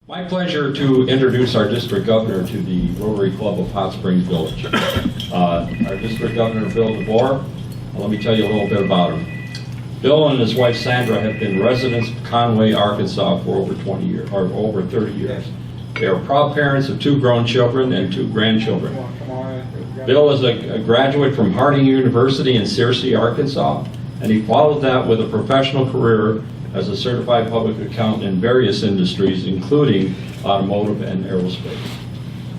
My pleasure to introduce our district governor to the Rotary Club of Hot Springs Village. Our district governor, Bill DeVore. Let me tell you a little bit about him. Bill and his wife Sandra have been residents of Conway, Arkansas for over 20 years, or over 30 years. They are proud parents of 2 grown children and 2 grandchildren. Bill is a graduate from Harding University in Searcy, Arkansas, and he followed that with a professional career as a certified public accountant in various industries, including automotive and aerospace.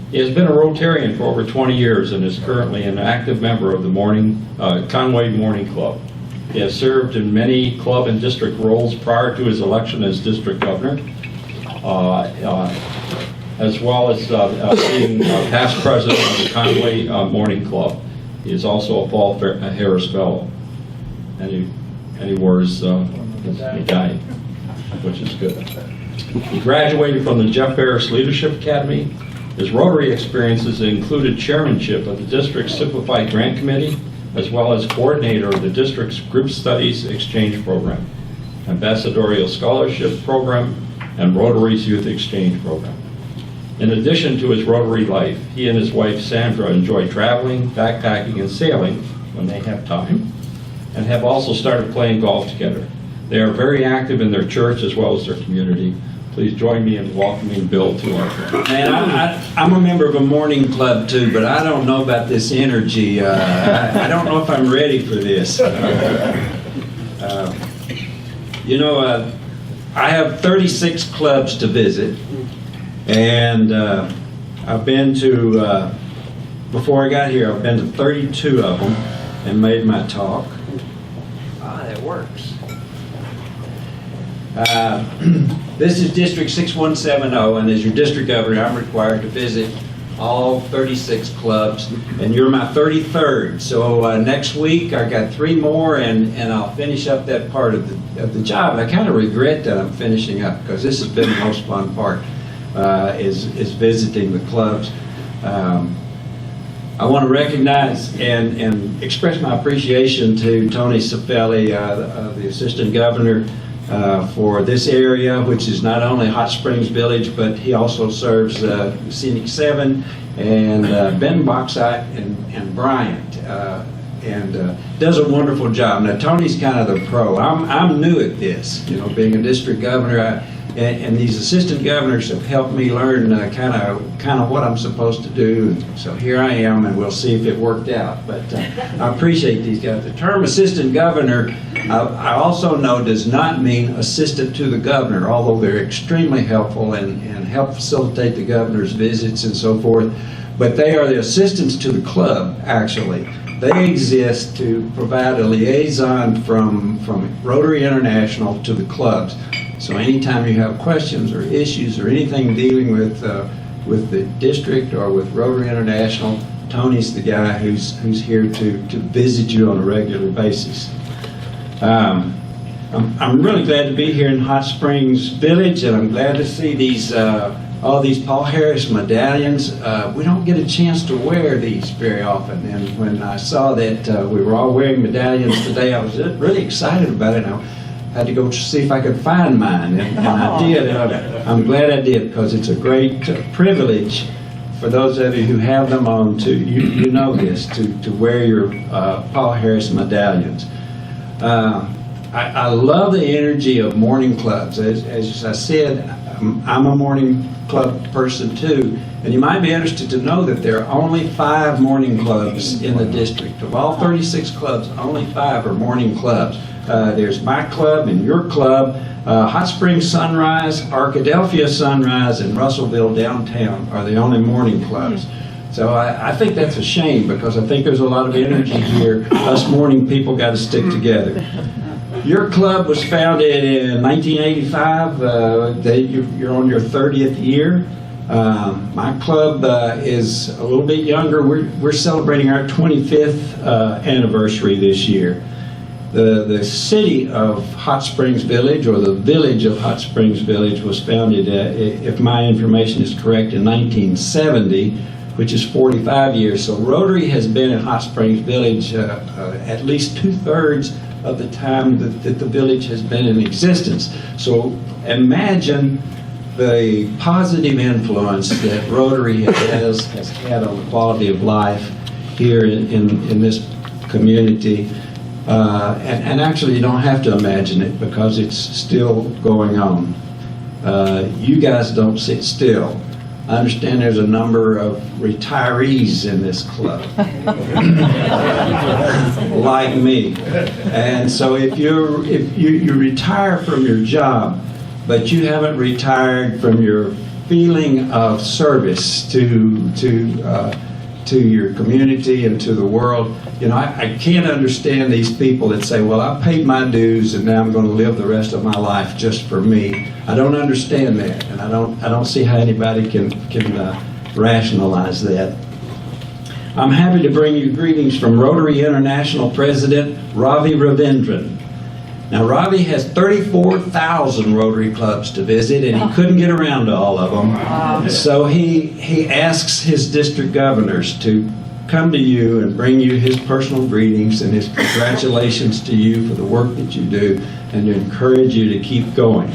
He has been a Rotarian for over 20 years and is currently an active member of the Conway Morning Club. He has served in many club and district roles prior to his election as district governor, as well as being past president of the Conway Morning Club. He is also a Paul Harris Fellow, and he wears his medallion, which is good. He graduated from the Jeff Harris Leadership Academy. His Rotary experiences included chairmanship of the district's Simplified Grant Committee, as well as coordinator of the district's Group Studies Exchange Program, Ambassadorial Scholarship Program, and Rotary's Youth Exchange Program. In addition to his Rotary life, he and his wife Sandra enjoy traveling, backpacking, and sailing when they have time, and have also started playing golf together. They are very active in their church as well as their community. Please join me in welcoming Bill to our club. Man, I'm a member of a morning club too, but I don't know about this energy. I don't know if I'm ready for this. I have 36 clubs to visit, and I've been to, before I got here, I've been to 32 of them and made my talk. That works. This is District 6170, and as your district governor, I'm required to visit all 36 clubs, and you're my 33rd. So next week I got 3 more, and I'll finish up that part of the job. I kind of regret that I'm finishing up, because this has been the most fun part, is visiting the clubs. I want to recognize and express my appreciation to Tony Cifelli, the Assistant Governor, for this area, which is not only Hot Springs Village, but he also serves Scenic 7 and Ben Bauxite and Bryant, and does a wonderful job. Now Tony's kind of the pro. I'm new at this, being a district governor, and these assistant governors have helped me learn kind of what I'm supposed to do. So here I am, and we'll see if it worked out. But I appreciate these guys. The term assistant governor, I also know, does not mean assistant to the governor, although they're extremely helpful and help facilitate the governor's visits and so forth. But they are the assistants to the club, actually. They exist to provide a liaison from Rotary International to the clubs. So anytime you have questions or issues or anything dealing with the district or with Rotary International, Tony's the guy who's here to visit you on a regular basis. I'm really glad to be here in Hot Springs Village, and I'm glad to see these all these Paul Harris medallions. We don't get a chance to wear these very often, and when I saw that we were all wearing medallions today, I was really excited about it. I had to go see if I could find mine, and I did. I'm glad I did, because it's a great privilege for those of you who have them on you know this, to wear your Paul Harris medallions. I love the energy of morning clubs. As I said, I'm a morning club person too, and you might be interested to know that there are only 5 morning clubs in the district. Of all 36 clubs, only 5 are morning clubs. There's my club and your club. Hot Springs Sunrise, Arkadelphia Sunrise, and Russellville Downtown are the only morning clubs. So I think that's a shame, because I think there's a lot of energy here. Us morning people got to stick together. Your club was founded in 1985. You're on your 30th year. My club is a little bit younger. We're celebrating our 25th anniversary this year. The city of Hot Springs Village, or the village of Hot Springs Village, was founded, if my information is correct, in 1970, which is 45 years. So Rotary has been in Hot Springs Village at least 2/3 of the time that the village has been in existence. So imagine the positive influence that Rotary has had on the quality of life here in this community. And actually, you don't have to imagine it because it's still going on. You guys don't sit still. I understand there's a number of retirees in this club, like me. And so if you retire from your job, but you haven't retired from your feeling of service to your community and to the world, you know, I can't understand these people that say, well, I paid my dues and now I'm going to live the rest of my life just for me. I don't understand that, and I don't see how anybody can rationalize that. I'm happy to bring you greetings from Rotary International President Ravi Ravindran. Now, Ravi has 34,000 Rotary clubs to visit, and he couldn't get around to all of them. So he asks his district governors to come to you and bring you his personal greetings and his congratulations to you for the work that you do, and to encourage you to keep going.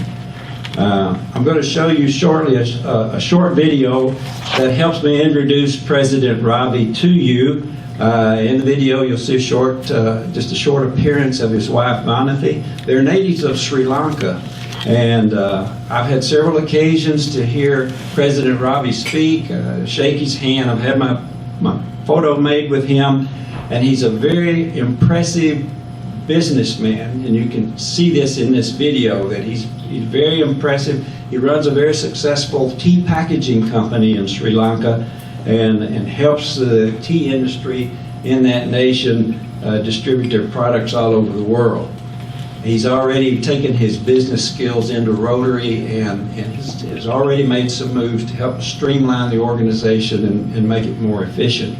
I'm going to show you shortly a short video that helps me introduce President Ravi to you. In the video, you'll see just a short appearance of his wife, Vanathy. They're natives of Sri Lanka, and I've had several occasions to hear President Ravi speak, shake his hand. I've had my photo made with him, and he's a very impressive businessman, and you can see this in this video, that he's very impressive. He runs a very successful tea packaging company in Sri Lanka, and helps the tea industry in that nation distribute their products all over the world. He's already taken his business skills into Rotary and has already made some moves to help streamline the organization and make it more efficient.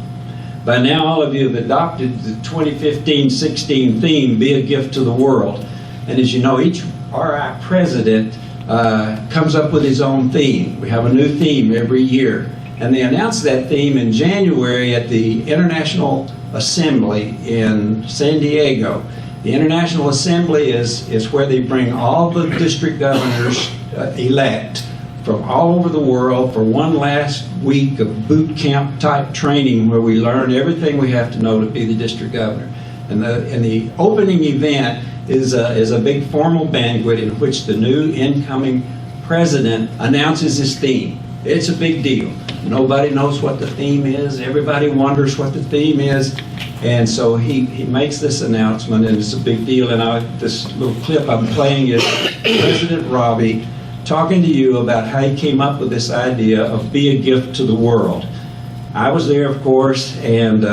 By now, all of you have adopted the 2015-16 theme, Be a Gift to the World. And as you know, each RI president comes up with his own theme. We have a new theme every year. And they announced that theme in January at the International Assembly in San Diego. The International Assembly is where they bring all the district governors elect from all over the world for one last week of boot camp type training where we learn everything we have to know to be the district governor. And the opening event is a big formal banquet in which the new incoming president announces his theme. It's a big deal. Nobody knows what the theme is. Everybody wonders what the theme is. And so he makes this announcement, and it's a big deal. And this little clip I'm playing is President Ravi talking to you about how he came up with this idea of Be a Gift to the World. I was there, of course, and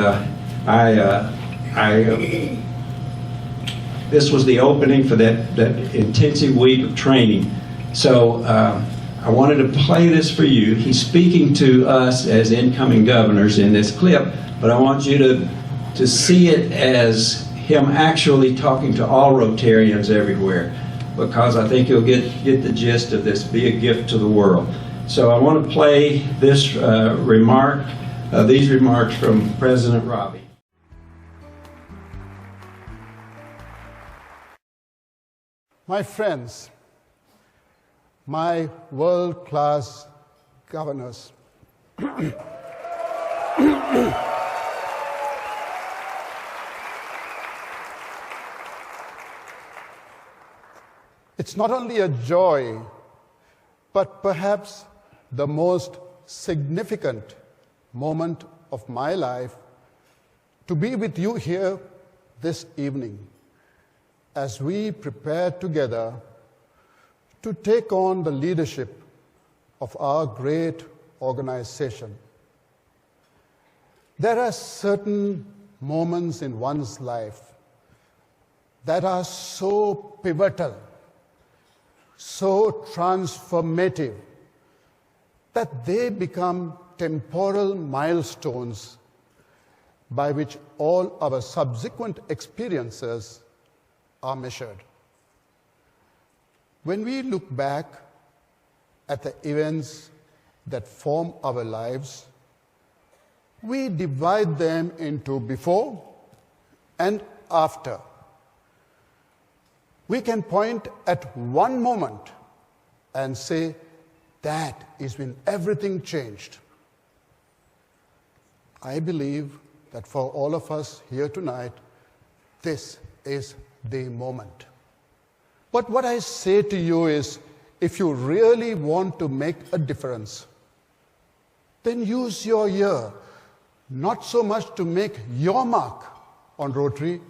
this was the opening for that intensive week of training. So I wanted to play this for you. He's speaking to us as incoming governors in this clip, but I want you to see it as him actually talking to all Rotarians everywhere, because I think you'll get the gist of this, Be a Gift to the World. So I want to play this these remarks from President Ravi. My friends, my world-class governors, it's not only a joy, but perhaps the most significant moment of my life to be with you here this evening as we prepare together to take on the leadership of our great organization. There are certain moments in one's life that are so pivotal, so transformative, that they become temporal milestones by which all our subsequent experiences are measured. When we look back at the events that form our lives, we divide them into before and after. We can point at one moment and say, that is when everything changed. I believe that for all of us here tonight, this is the moment. But what I say to you is, if you really want to make a difference, then use your year, not so much to make your mark on Rotary,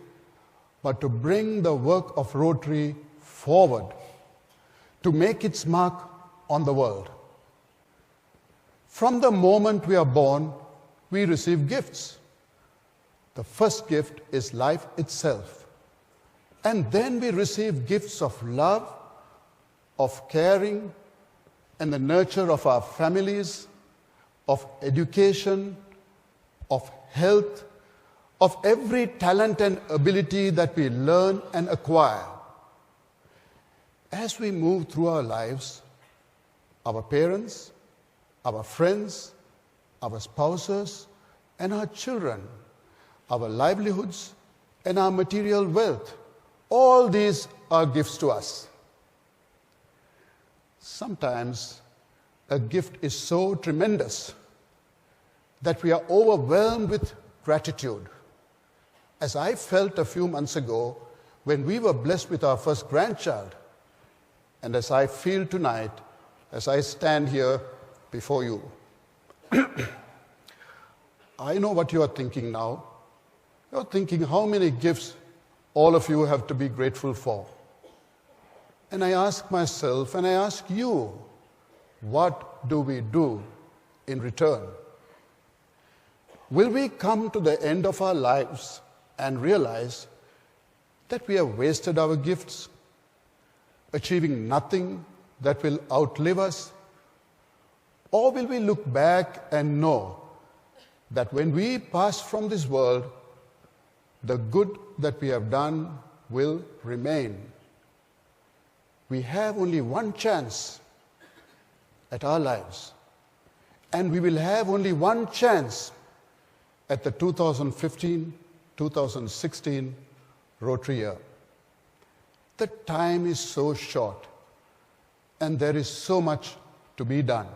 but to bring the work of Rotary forward, to make its mark on the world. From the moment we are born, we receive gifts. The first gift is life itself. And then we receive gifts of love, of caring, and the nurture of our families, of education, of health, of every talent and ability that we learn and acquire. As we move through our lives, our parents, our friends, our spouses, and our children, our livelihoods, and our material wealth, all these are gifts to us. Sometimes a gift is so tremendous that we are overwhelmed with gratitude, as I felt a few months ago when we were blessed with our first grandchild, and as I feel tonight as I stand here before you. I know what you are thinking now. You're thinking how many gifts all of you have to be grateful for. And I ask myself, and I ask you, what do we do in return? Will we come to the end of our lives and realize that we have wasted our gifts, achieving nothing that will outlive us? Or will we look back and know that when we pass from this world, the good that we have done will remain? We have only one chance at our lives, and we will have only one chance at the 2015-2016 Rotary year. The time is so short, and there is so much to be done.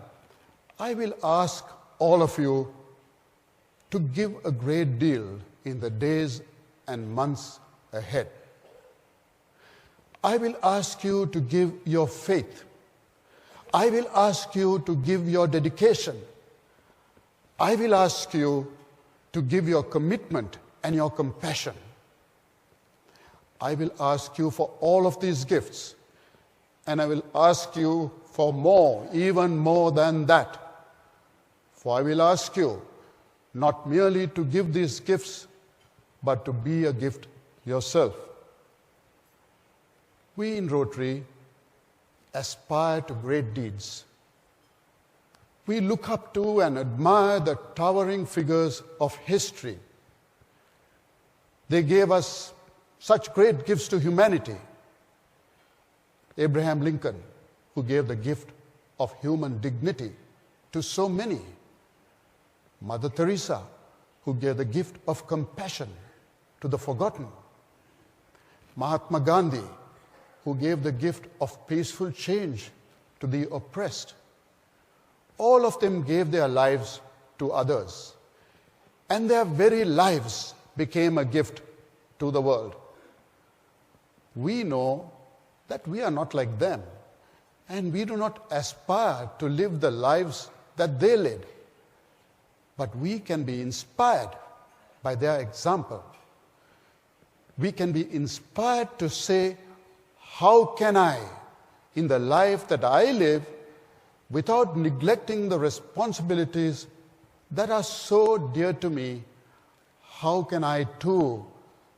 I will ask all of you to give a great deal in the days and months ahead. I will ask you to give your faith. I will ask you to give your dedication. I will ask you to give your commitment and your compassion. I will ask you for all of these gifts, and I will ask you for more, even more than that. For I will ask you not merely to give these gifts, but to be a gift yourself. We in Rotary aspire to great deeds. We look up to and admire the towering figures of history. They gave us such great gifts to humanity. Abraham Lincoln, who gave the gift of human dignity to so many. Mother Teresa, who gave the gift of compassion to the forgotten. Mahatma Gandhi, who gave the gift of peaceful change to the oppressed. All of them gave their lives to others, and their very lives became a gift to the world. We know that we are not like them, and we do not aspire to live the lives that they led, but we can be inspired by their example. We can be inspired to say, how can I, in the life that I live, without neglecting the responsibilities that are so dear to me, how can I too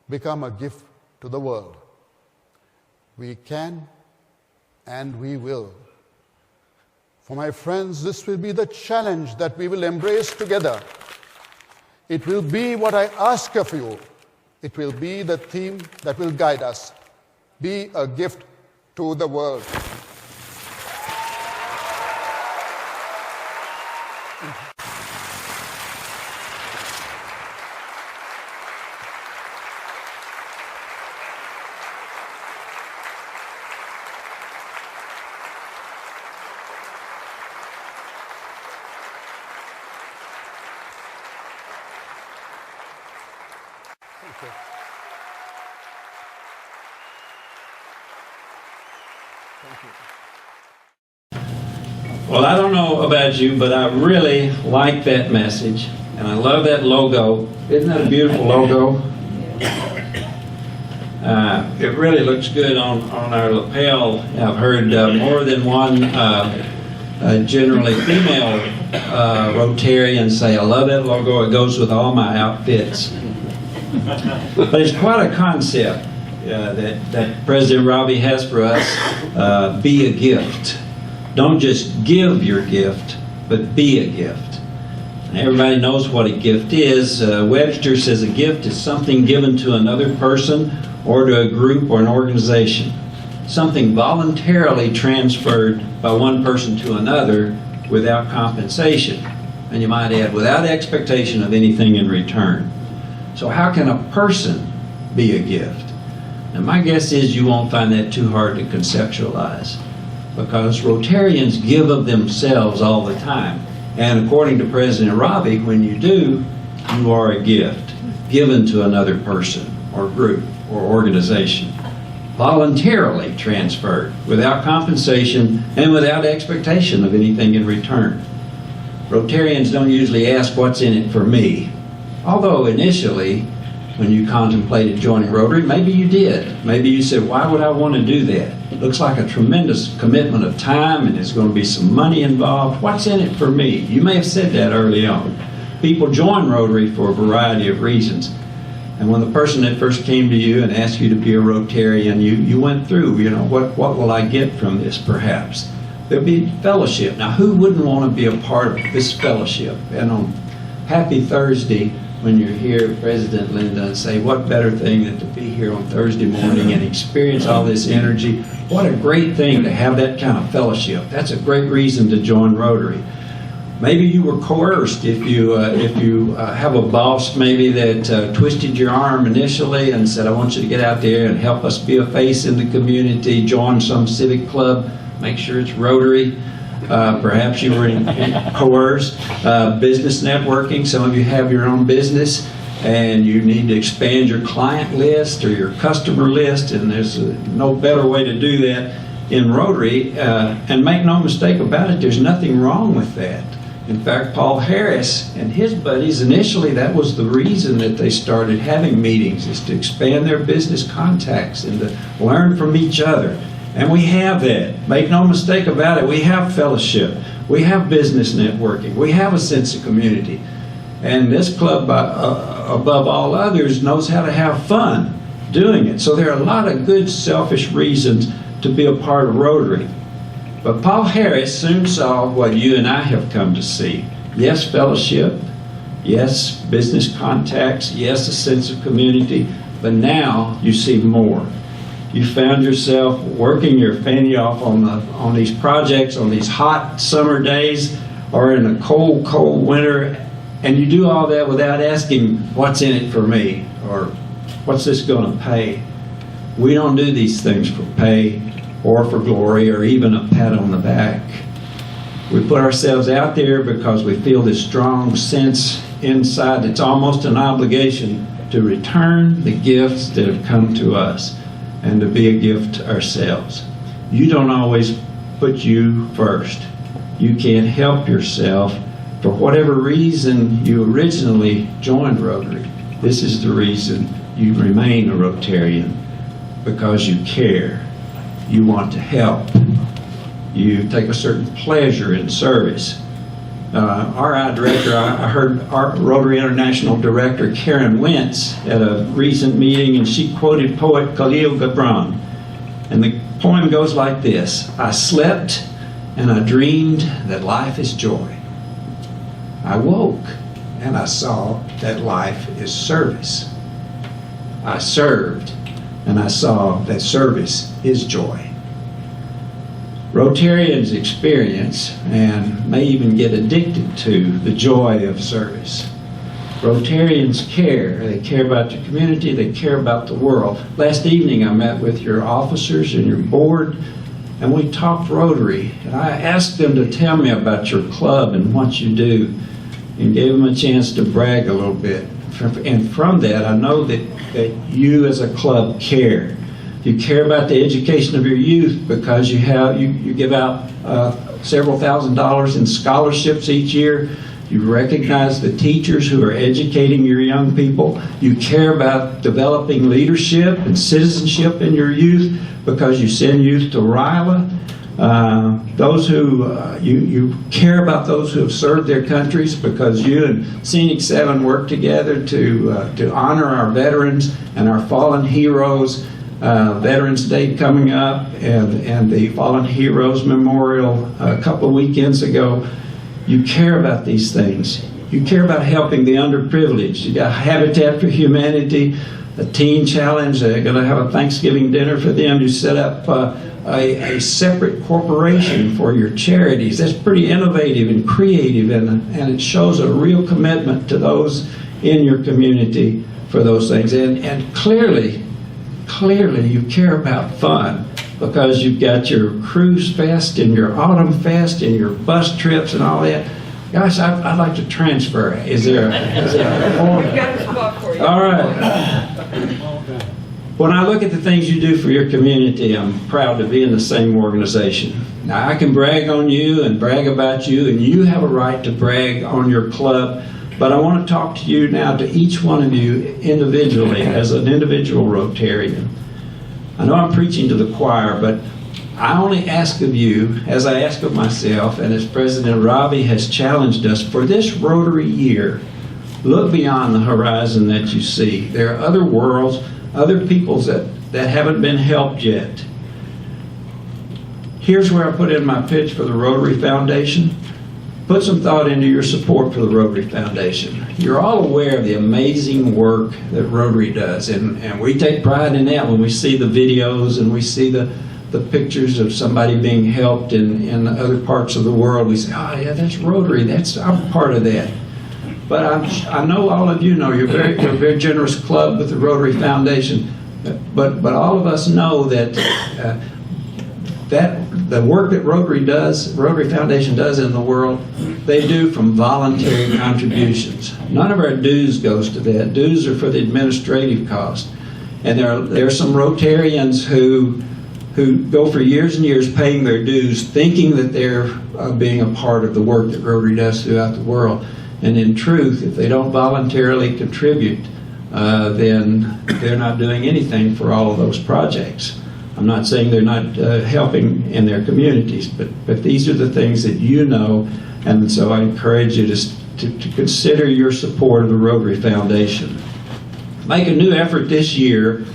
become a gift to the world? We can and we will. For my friends, this will be the challenge that we will embrace together. It will be what I ask of you. It will be the theme that will guide us. Be a gift to the world. Thank you. Thank you. Well, I don't know about you, but I really like that message, and I love that logo. Isn't that a beautiful logo? It really looks good on our lapel. I've heard more than one generally female Rotarian say, I love that logo, it goes with all my outfits. But it's quite a concept that President Robbie has for us. Be a gift. Don't just give your gift, but be a gift. And everybody knows what a gift is. Webster says a gift is something given to another person or to a group or an organization. Something voluntarily transferred by one person to another without compensation. And you might add, without expectation of anything in return. So how can a person be a gift? And my guess is you won't find that too hard to conceptualize, because Rotarians give of themselves all the time. And according to President Robbie, when you do, you are a gift given to another person or group or organization, voluntarily transferred, without compensation and without expectation of anything in return. Rotarians don't usually ask, what's in it for me? Although initially, when you contemplated joining Rotary, maybe you did. Maybe you said, why would I want to do that? It looks like a tremendous commitment of time and there's going to be some money involved. What's in it for me? You may have said that early on. People join Rotary for a variety of reasons. And when the person that first came to you and asked you to be a Rotarian, you went through, what will I get from this perhaps? There'll be fellowship. Now, who wouldn't want to be a part of this fellowship? And on Happy Thursday, when you're here, President Linda, and say, what better thing than to be here on Thursday morning and experience all this energy? What a great thing to have that kind of fellowship. That's a great reason to join Rotary. Maybe you were coerced if you have a boss maybe that twisted your arm initially and said, I want you to get out there and help us be a face in the community, join some civic club, make sure it's Rotary. Perhaps you were coerced. Business networking, some of you have your own business and you need to expand your client list or your customer list, and there's no better way to do that in Rotary. And make no mistake about it, there's nothing wrong with that. In fact, Paul Harris and his buddies, initially that was the reason that they started having meetings, is to expand their business contacts and to learn from each other. And we have that. Make no mistake about it, we have fellowship. We have business networking. We have a sense of community. And this club, above all others, knows how to have fun doing it. So there are a lot of good selfish reasons to be a part of Rotary. But Paul Harris soon saw what you and I have come to see. Yes, fellowship. Yes, business contacts. Yes, a sense of community. But now you see more. You found yourself working your fanny off on these projects, on these hot summer days, or in a cold, cold winter, and you do all that without asking, what's in it for me? Or what's this going to pay? We don't do these things for pay or for glory or even a pat on the back. We put ourselves out there because we feel this strong sense inside that's almost an obligation to return the gifts that have come to us and to be a gift to ourselves. You don't always put you first. You can't help yourself. For whatever reason you originally joined Rotary, this is the reason you remain a Rotarian, because you care. You want to help. You take a certain pleasure in service. RI Director, I heard our Rotary International Director Karen Wentz at a recent meeting, and she quoted poet Khalil Gibran. And the poem goes like this: I slept and I dreamed that life is joy. I woke and I saw that life is service. I served and I saw that service is joy. Rotarians experience and may even get addicted to the joy of service. Rotarians care. They care about the community. They care about the world. Last evening I met with your officers and your board, and we talked Rotary. And I asked them to tell me about your club and what you do, and gave them a chance to brag a little bit. and from that, I know that you as a club care. You care about the education of your youth because you give out several $1,000s in scholarships each year. You recognize the teachers who are educating your young people. You care about developing leadership and citizenship in your youth because you send youth to RILA. Those who you care about those who have served their countries because you and Scenic 7 work together to honor our veterans and our fallen heroes. Veterans Day coming up and the Fallen Heroes Memorial a couple of weekends ago. You care about these things. You care about helping the underprivileged. You got Habitat for Humanity, a teen challenge. They're going to have a Thanksgiving dinner for them. You set up a separate corporation for your charities. That's pretty innovative and creative, and it shows a real commitment to those in your community for those things. And clearly you care about fun because you've got your Cruise Fest and your Autumn Fest and your bus trips and all that. Gosh, I'd like to transfer. Is there more? We've got a spot for you. All right. When I look at the things you do for your community, I'm proud to be in the same organization. Now, I can brag on you and brag about you, and you have a right to brag on your club, but I want to talk to you now, to each one of you individually, as an individual Rotarian. I know I'm preaching to the choir, but I only ask of you, as I ask of myself, and as President Robbie has challenged us, for this Rotary year, look beyond the horizon that you see. There are other worlds, other peoples that haven't been helped yet. Here's where I put in my pitch for the Rotary Foundation. Put some thought into your support for the Rotary Foundation. You're all aware of the amazing work that Rotary does, and we take pride in that when we see the videos and we see the pictures of somebody being helped in other parts of the world. We say, oh yeah, that's Rotary, I'm part of that. But I know all of you know you're a very generous club with the Rotary Foundation, but all of us know that the work that Rotary Foundation does in the world, they do from voluntary contributions. None of our dues goes to that. Dues are for the administrative cost. And there are some Rotarians who go for years and years paying their dues, thinking that they're being a part of the work that Rotary does throughout the world. And in truth, if they don't voluntarily contribute, then they're not doing anything for all of those projects. I'm not saying they're not helping in their communities, but these are the things that you know, and so I encourage you to consider your support of the Rotary Foundation. Make a new effort this year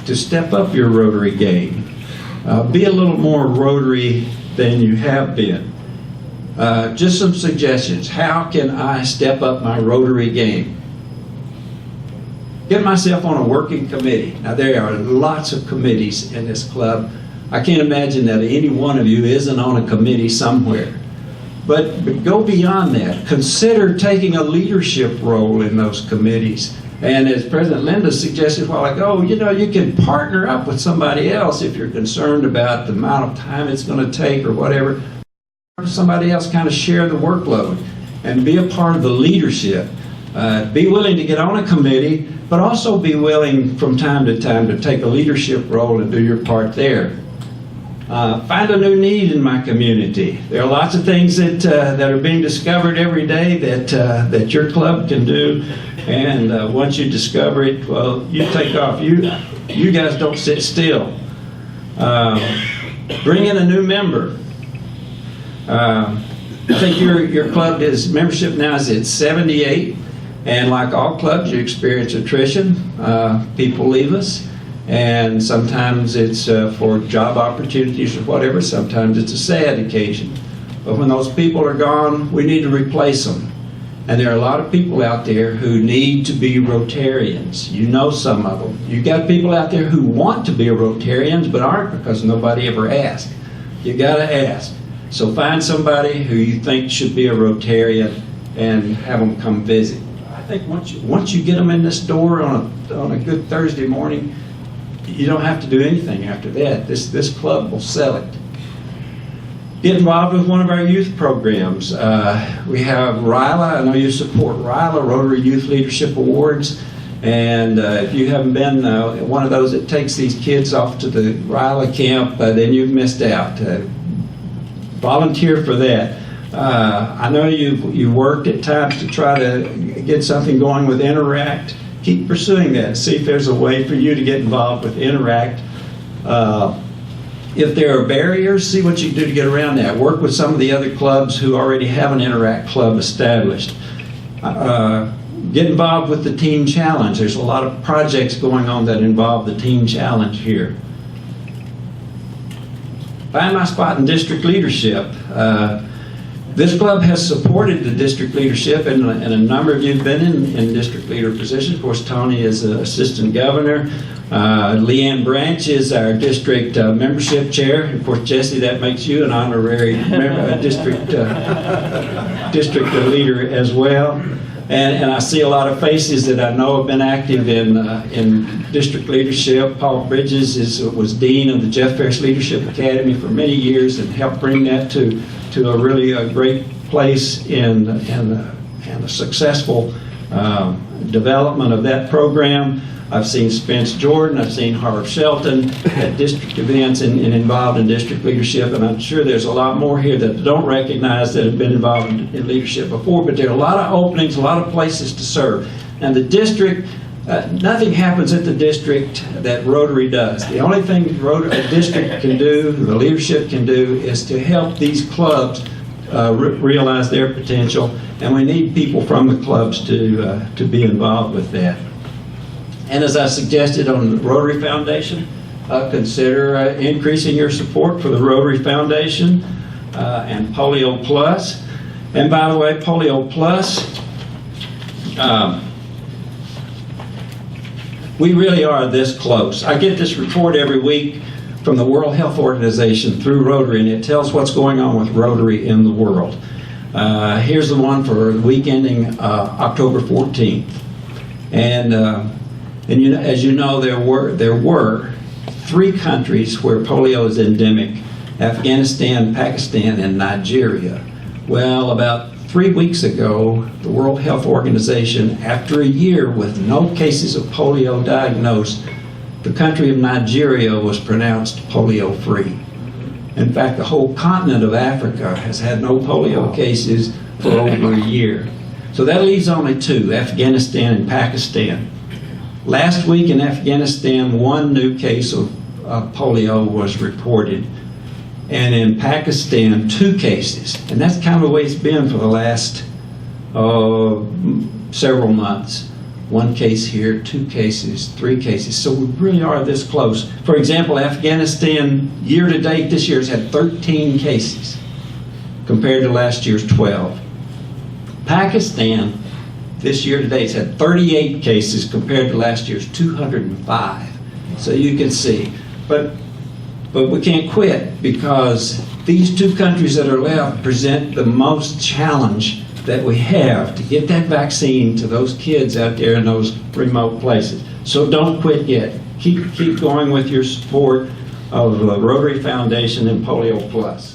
to step up your Rotary game. Be a little more Rotary than you have been. Just some suggestions. How can I step up my Rotary game? Get myself on a working committee. Now, there are lots of committees in this club. I can't imagine that any one of you isn't on a committee somewhere. But go beyond that. Consider taking a leadership role in those committees. And as President Linda suggested a while ago, you can partner up with somebody else if you're concerned about the amount of time it's going to take or whatever. Somebody else kind of share the workload and be a part of the leadership. Be willing to get on a committee, but also be willing from time to time to take a leadership role and do your part there. Find a new need in my community. There are lots of things that are being discovered every day that your club can do, and once you discover it, well, you take off. You guys don't sit still. Bring in a new member. I think your club membership now is at 78. And like all clubs, you experience attrition. People leave us, and sometimes it's for job opportunities or whatever. Sometimes it's a sad occasion. But when those people are gone, we need to replace them. And there are a lot of people out there who need to be Rotarians. You know some of them. You got people out there who want to be Rotarians but aren't because nobody ever asked. You got to ask. So find somebody who you think should be a Rotarian and have them come visit. I think once you get them in this door on a good Thursday morning, you don't have to do anything after that. This club will sell it. Get involved with one of our youth programs. We have RILA. I know you support RILA, Rotary Youth Leadership Awards. And if you haven't been one of those that takes these kids off to the RILA camp, then you've missed out. Volunteer for that. I know you've worked at times to try to get something going with Interact. Keep pursuing that. See if there's a way for you to get involved with Interact. If there are barriers, see what you can do to get around that. Work with some of the other clubs who already have an Interact club established. Get involved with the Teen Challenge. There's a lot of projects going on that involve the Teen Challenge here. Find my spot in district leadership. This club has supported the district leadership, and a number of you have been in district leader positions. Of course, Tony is an assistant governor. Leanne Branch is our district membership chair. Of course, Jesse, that makes you an honorary district leader as well. And I see a lot of faces that I know have been active in district leadership. Paul Bridges was dean of the Jeff Ferris Leadership Academy for many years and helped bring that to a really great place in a successful development of that program. I've seen Spence Jordan, I've seen Harv Shelton at district events and involved in district leadership, and I'm sure there's a lot more here that don't recognize that have been involved in leadership before, but there are a lot of openings, a lot of places to serve. And the district, nothing happens at the district that Rotary does. The only thing a district can do, the leadership can do, is to help these clubs realize their potential, and we need people from the clubs to be involved with that. And as I suggested on the Rotary Foundation, consider increasing your support for the Rotary Foundation and Polio Plus. And by the way, Polio Plus, we really are this close. I get this report every week from the World Health Organization through Rotary, and it tells what's going on with Rotary in the world. Here's the one for the week ending October 14th. And you know, as you know, there were 3 countries where polio is endemic: Afghanistan, Pakistan, and Nigeria. Well, about 3 weeks ago, the World Health Organization, after a year with no cases of polio diagnosed, the country of Nigeria was pronounced polio-free. In fact, the whole continent of Africa has had no polio cases for over a year. So that leaves only 2, Afghanistan and Pakistan. Last week in Afghanistan, 1 new case of polio was reported. And in Pakistan, 2 cases. And that's kind of the way it's been for the last several months. 1 case here, 2 cases, 3 cases. So we really are this close. For example, Afghanistan, year to date this year, has had 13 cases compared to last year's 12. Pakistan, this year to date, has had 38 cases compared to last year's 205. So you can see. But we can't quit, because these 2 countries that are left present the most challenge that we have to get that vaccine to those kids out there in those remote places. So don't quit yet. Keep going with your support of the Rotary Foundation and Polio Plus.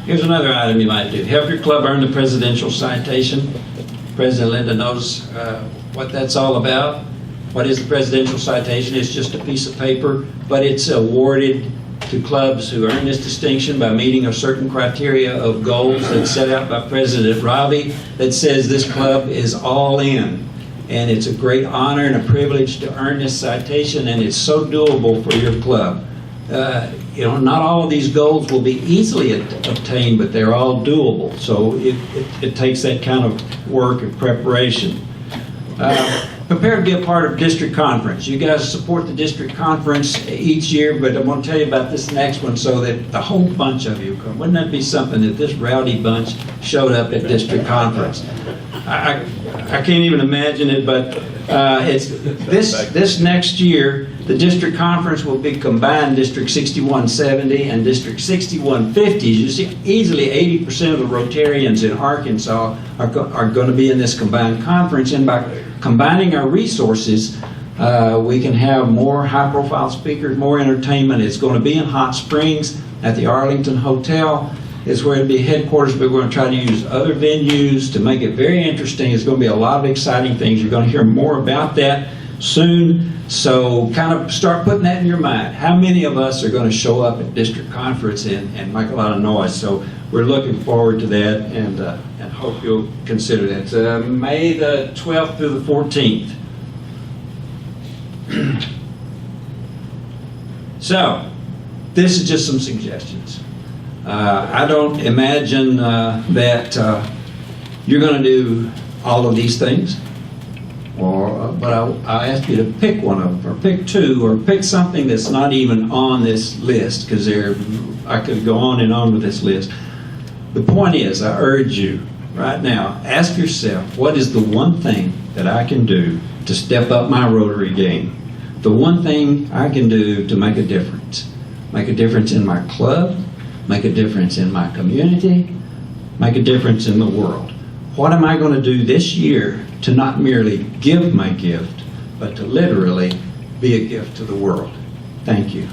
Here's another item you might do. Help your club earn the presidential citation. President Linda knows what that's all about. What is the presidential citation? It's just a piece of paper, but it's awarded to clubs who earn this distinction by meeting a certain criteria of goals that's set out by President Ravi that says this club is all in. And it's a great honor and a privilege to earn this citation, and it's so doable for your club. Not all of these goals will be easily obtained, but they're all doable. So it takes that kind of work and preparation. Prepare to be a part of district conference. You guys support the district conference each year, but I'm going to tell you about this next one so that the whole bunch of you come. Wouldn't that be something that this rowdy bunch showed up at district conference? I can't even imagine it, but it's this next year, the district conference will be combined District 6170 and District 6150. You see, easily 80% of the Rotarians in Arkansas are going to be in this combined conference, and by combining our resources, we can have more high-profile speakers, more entertainment. It's going to be in Hot Springs at the Arlington Hotel. It's where it'll be headquarters, but we're going to try to use other venues to make it very interesting. It's going to be a lot of exciting things. You're going to hear more about that soon. So kind of start putting that in your mind. How many of us are going to show up at district conference and make a lot of noise? So we're looking forward to that, and hope you'll consider that. It's May the 12th through the 14th. So this is just some suggestions. I don't imagine that you're going to do all of these things, but I ask you to pick one of them, or pick two, or pick something that's not even on this list, because I could go on and on with this list. The point is, I urge you right now, ask yourself, what is the one thing that I can do to step up my Rotary game? The one thing I can do to make a difference. Make a difference in my club, make a difference in my community, make a difference in the world. What am I going to do this year to not merely give my gift, but to literally be a gift to the world? Thank you.